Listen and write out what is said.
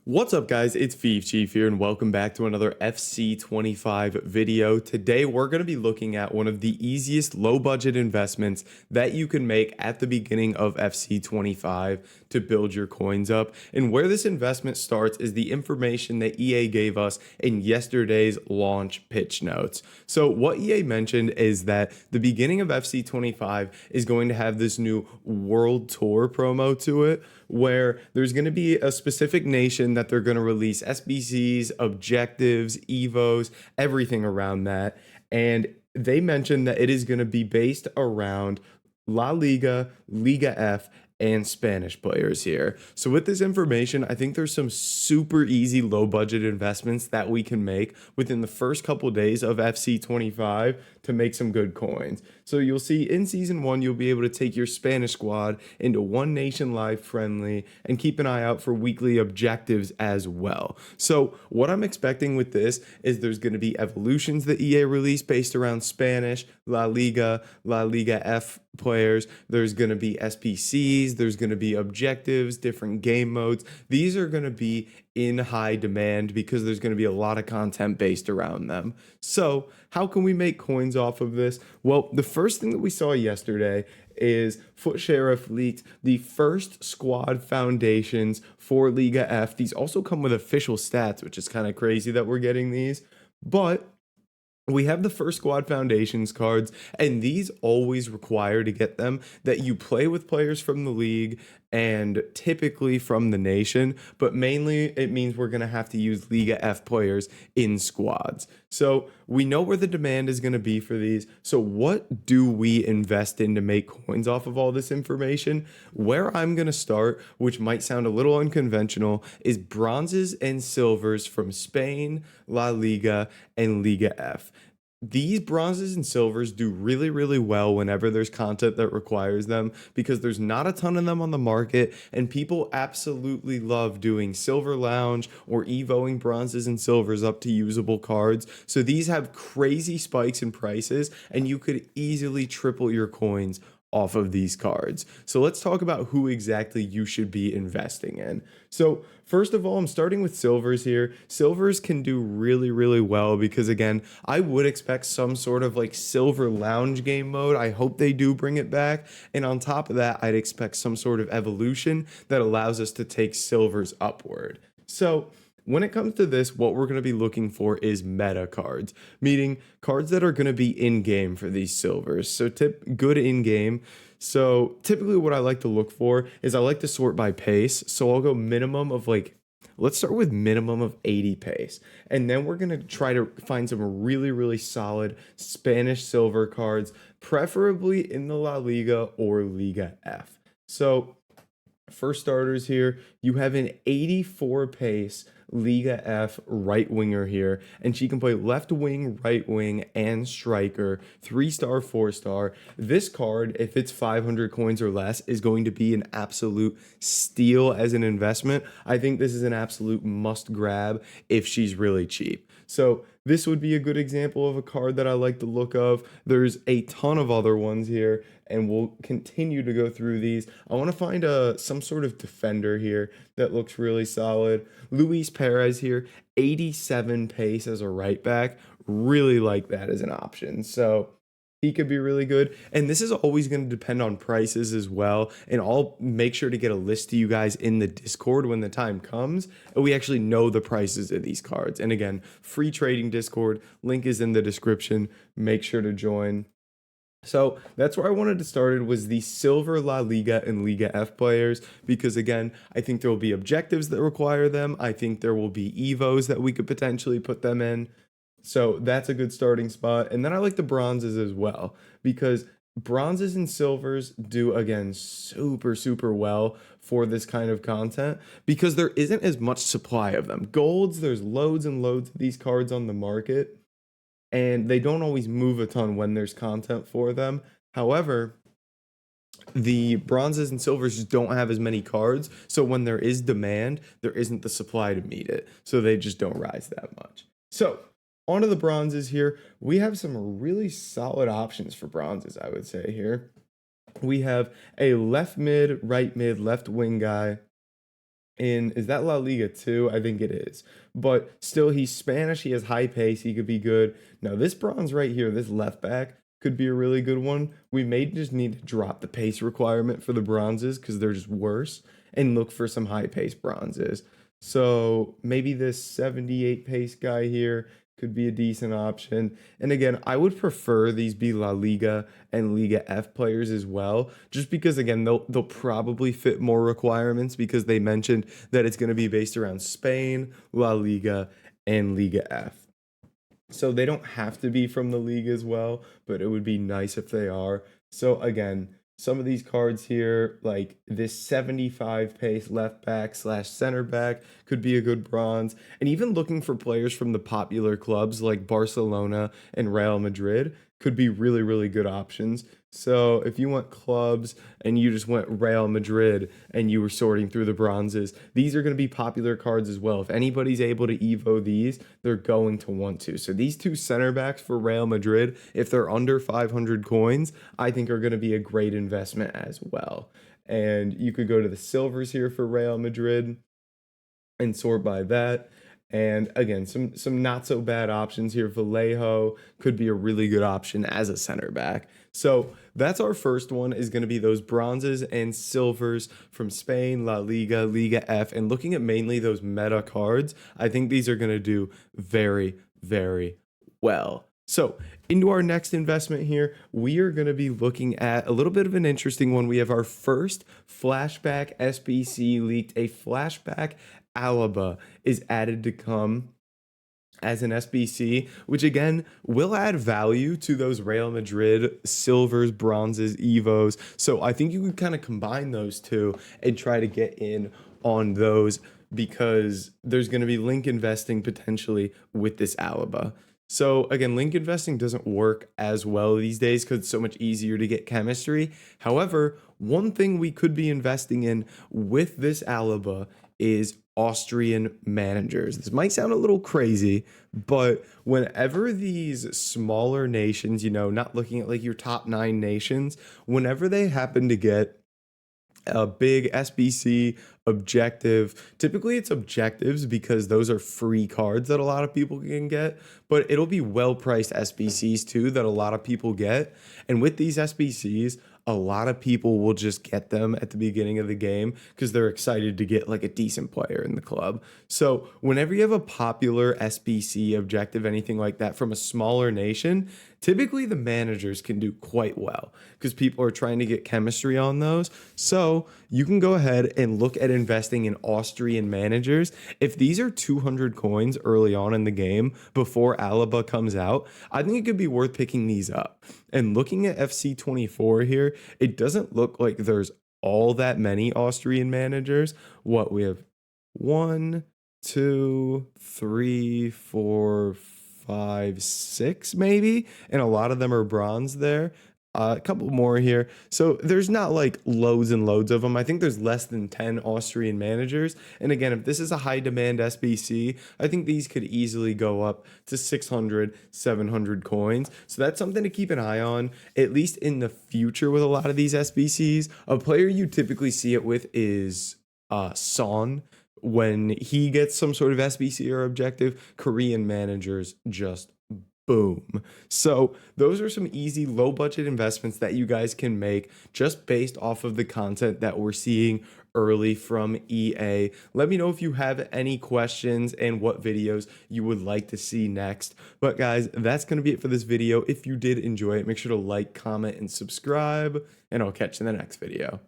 What's up, guys? It's Chief here, and welcome back to another FC25 video. Today, we're going to be looking at one of the easiest low-budget investments that you can make at the beginning of FC25 to build your coins up. And where this investment starts is the information that EA gave us in yesterday's launch pitch notes. So what EA mentioned is that the beginning of FC25 is going to have this new World Tour promo to it, where there's going to be a specific nation that they're going to release SBCs, objectives, evos, everything around that. And they mentioned that it is going to be based around La Liga, Liga F, and Spanish players here. So with this information, I think there's some super easy low budget investments that we can make within the first couple days of FC25 to make some good coins. So you'll see in season 1, you'll be able to take your Spanish squad into One Nation Live friendly and keep an eye out for weekly objectives as well. So what I'm expecting with this is there's going to be evolutions that EA released based around Spanish, La Liga F players. There's going to be SPCs, there's going to be objectives, different game modes. These are going to be in high demand because there's going to be a lot of content based around them. So how can we make coins off of this? Well, the first thing that we saw yesterday is Foot Sheriff leaked the first squad foundations for Liga F. These also come with official stats, which is kind of crazy that we're getting these, but we have the first squad foundations cards, and these always require to get them that you play with players from the league and typically from the nation, but mainly it means we're going to have to use Liga F players in squads. So we know where the demand is going to be for these. So what do we invest in to make coins off of all this information? Where I'm going to start, which might sound a little unconventional, is bronzes and silvers from Spain, La Liga, and Liga F. These bronzes and silvers do really, really well whenever there's content that requires them because there's not a ton of them on the market, and people absolutely love doing silver lounge or evoing bronzes and silvers up to usable cards. So these have crazy spikes in prices, and you could easily triple your coins off of these cards. So let's talk about who exactly you should be investing in. So first of all, I'm starting with silvers here. Silvers can do really, really well because, again, I would expect some sort of like silver lounge game mode. I hope they do bring it back. And on top of that, I'd expect some sort of evolution that allows us to take silvers upward. So when it comes to this, what we're going to be looking for is meta cards, meaning cards that are going to be in-game for these silvers. So good in-game. So typically what I like to look for is I like to sort by pace. So I'll go minimum of let's start with minimum of 80 pace. And then we're going to try to find some really, really solid Spanish silver cards, preferably in the La Liga or Liga F. So for starters here, you have an 84 pace Liga F right winger here, and she can play left wing, right wing, and striker, 3-star, 4-star. This card, if it's 500 coins or less, is going to be an absolute steal as an investment. I think this is an absolute must grab if she's really cheap. So this would be a good example of a card that I like the look of. There's a ton of other ones here, and we'll continue to go through these. I want to find some sort of defender here that looks really solid. Luis Perez here, 87 pace as a right back. Really like that as an option. So he could be really good. And this is always going to depend on prices as well. And I'll make sure to get a list to you guys in the Discord when the time comes, and we actually know the prices of these cards. And again, free trading Discord, link is in the description. Make sure to join. So that's where I wanted to start, was the silver La Liga and Liga F players, because again, I think there will be objectives that require them. I think there will be evos that we could potentially put them in. So that's a good starting spot. And then I like the bronzes as well, because bronzes and silvers do, again, super, super well for this kind of content because there isn't as much supply of them. Golds, there's loads and loads of these cards on the market, and they don't always move a ton when there's content for them. However, the bronzes and silvers just don't have as many cards. So when there is demand, there isn't the supply to meet it. So they just don't rise that much. So onto the bronzes here. We have some really solid options for bronzes, I would say here. We have a left mid, right mid, left wing guy Is that La Liga too? I think it is. But still, he's Spanish. He has high pace. He could be good. Now, this bronze right here, this left back, could be a really good one. We may just need to drop the pace requirement for the bronzes because they're just worse and look for some high pace bronzes. So maybe this 78 pace guy here could be a decent option. And again, I would prefer these be La Liga and Liga F players as well, just because again, they'll probably fit more requirements because they mentioned that it's going to be based around Spain, La Liga, and Liga F. So they don't have to be from the league as well, but it would be nice if they are. So again, some of these cards here, like this 75 pace left back slash center back, could be a good bronze. And even looking for players from the popular clubs like Barcelona and Real Madrid could be really, really good options. So if you want clubs and you just went Real Madrid and you were sorting through the bronzes, these are going to be popular cards as well. If anybody's able to Evo these, they're going to want to. So these two center backs for Real Madrid, if they're under 500 coins, I think are going to be a great investment as well. And you could go to the silvers here for Real Madrid and sort by that. And again, some not so bad options here. Vallejo could be a really good option as a center back. So that's our first one, is going to be those bronzes and silvers from Spain, La Liga, Liga F, and looking at mainly those meta cards. I think these are going to do very, very well. So into our next investment here, we are going to be looking at a little bit of an interesting one. We have our first flashback SBC leaked. A flashback Alaba is added to come as an SBC, which again will add value to those Real Madrid silvers, bronzes, Evos. So I think you can kind of combine those two and try to get in on those because there's going to be link investing potentially with this Alaba. So again, link investing doesn't work as well these days because it's so much easier to get chemistry. However, one thing we could be investing in with this Alaba is Austrian managers. This might sound a little crazy, but whenever these smaller nations, not looking at like your top 9 nations, whenever they happen to get a big SBC objective. Typically it's objectives because those are free cards that a lot of people can get, but it'll be well-priced SBCs too that a lot of people get. And with these SBCs, a lot of people will just get them at the beginning of the game because they're excited to get like a decent player in the club. So whenever you have a popular SBC objective, anything like that from a smaller nation, typically the managers can do quite well because people are trying to get chemistry on those. So you can go ahead and look at investing in Austrian managers. If these are 200 coins early on in the game before Alaba comes out, I think it could be worth picking these up. And looking at FC24 here, it doesn't look like there's all that many Austrian managers. What we have 1, 2, 3, 4, 5, 6 maybe, and a lot of them are bronze there. A couple more here. So there's not like loads and loads of them. I think there's less than 10 Austrian managers. And again, if this is a high demand SBC, I think these could easily go up to 600, 700 coins. So that's something to keep an eye on, at least in the future with a lot of these SBCs. A player you typically see it with is Son. When he gets some sort of SBC or objective, Korean managers just boom. So those are some easy low budget investments that you guys can make just based off of the content that we're seeing early from EA. Let me know if you have any questions and what videos you would like to see next. But guys, that's going to be it for this video. If you did enjoy it, make sure to like, comment, and subscribe, and I'll catch you in the next video.